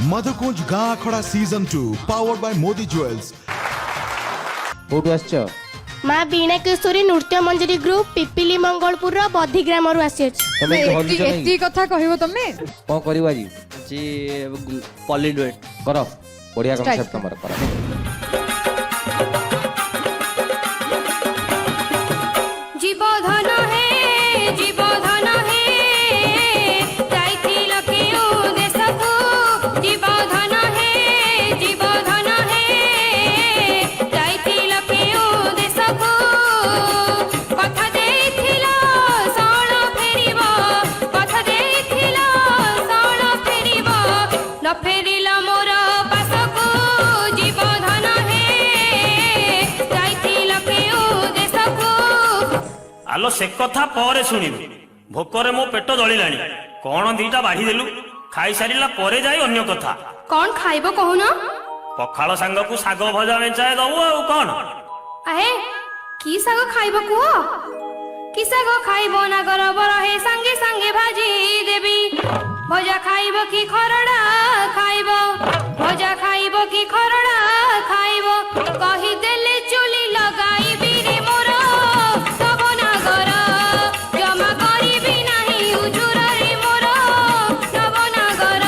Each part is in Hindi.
मधुकुंज गाँ खड़ा season 2 powered by Modi jewels. कोठु आछो? माँ बीणा किशोरी नृत्य मंजरी ग्रुप पिपिली मंगलपुर बधी ग्राम आसी तमे हलिछ नै एती कथा कहबो तमे कोन करिव आज जी पॉलीडुएट करो बढ़िया कांसेप्ट हमर करो। जीवधन है जीवधन है जाइथिल केउ देशकु जीवधन है जीवधन है जाइथिल केउ देशकु कथा देइथिल सण फेरिबो कथा देइथिल सण फेरिबो न फेरिल मोर पासकु जीवधन है जाइथिल केउ देशकु। आलो से कथा पर शुणिबु भोकरे मो पेट जलिलानी कौन दीटा बाढ़ी देलु खाई सारिला परे जाई अन्य कथा। कौन खाइबो कहून? पखाल सांग को साग भजा मेंचाए दबु आ कौन आहे की साग खाइबो कुह की साग खाइबो ना गरबर हे संगे संगे भाजी देबी भजा खाइबो की खरड़ा खाइबो भजा खाइबो की खरड़ा खाइबो कहि देले चुली लगाई बिरे मोर सब नागर जमा करिबी नाही उजुर रे मोर सब नागर।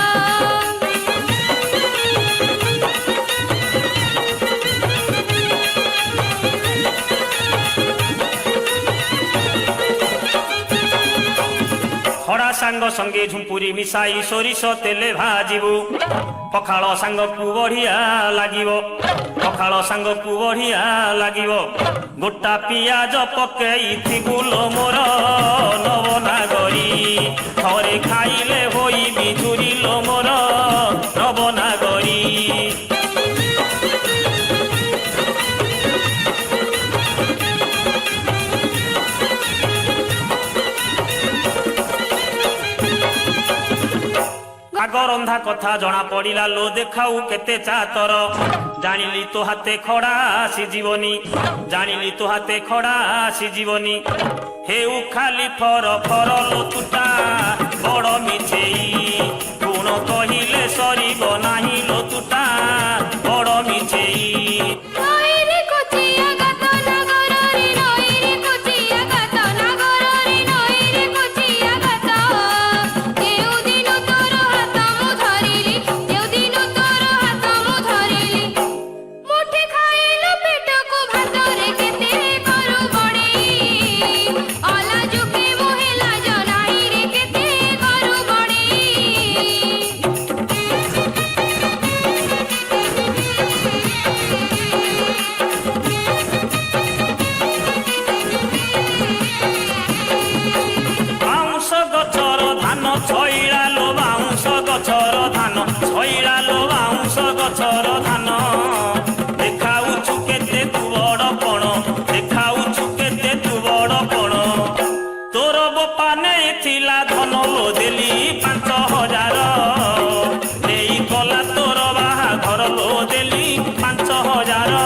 खड़ा सांग संगे झुंपुरी मिसाई सोरिष तेले भाजिबु पखाल सांग को बढ़िया लागिबो पखाल सांग को बढ़िया लागिबो गोटा पियाज पकेई गुल मोर नवनागरी थरे खाइले होई बिजुरिल मोर नवनागरी। आग रंधा कथा जना पड़िला लो देखाऊ केते चातर जानिली तो हाथे खड़ा सीजीवनी जानिली तो हाथे खड़ा सीजीवनी हेउ खाली फर फर लो तुटा बड़ मिछेई गुण कहिले सरीब नाही लो तुटा बड़ मिछेई। छइला लो बाउंस गछर धान छइला लो बाउंस गछर धान देखाउछु केते तू बड़ पण देखाउछु केते तू बड़ पण तोर बापा नेथिला धन लो देली 5000 नेई कला तोर बाहाघर लो देली 5000।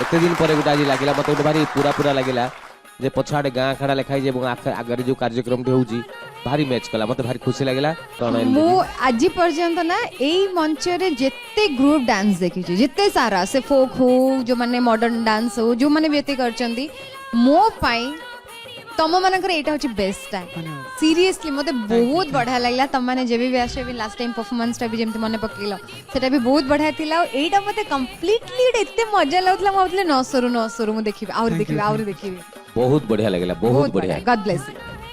एते दिन पर गोटे आज लगिला मत गोटे भारी पूरा पूरा लगिला जे पछाड़े गाँ खड़ा लिखाई जे आगे जो कार्यक्रम होउची भारी मैच कला मत भारी खुशी लगिला। मु आज पर्यंत ना एई मंच रे जेते ग्रुप डांस देखि छी जेते सारा से फोक हो जो माने मॉडर्न डांस हो जो माने व्यक्ति करचंदी मो पाई तम मानकर एटा होची बेस्ट टाइम सीरियसली मते बहुत बढ़िया लागला तम माने जेबी भी आसे भी लास्ट टाइम परफॉर्मेंस टा भी जेमते मने पकेलो सेटा भी बहुत बढ़िया थिला एटा मते कंप्लीटली एते मजा लागतला म भाबले न सरू मु देखिबे और देखिबे बहुत बढ़िया लगला बहुत बढ़िया गॉड ब्लेस यू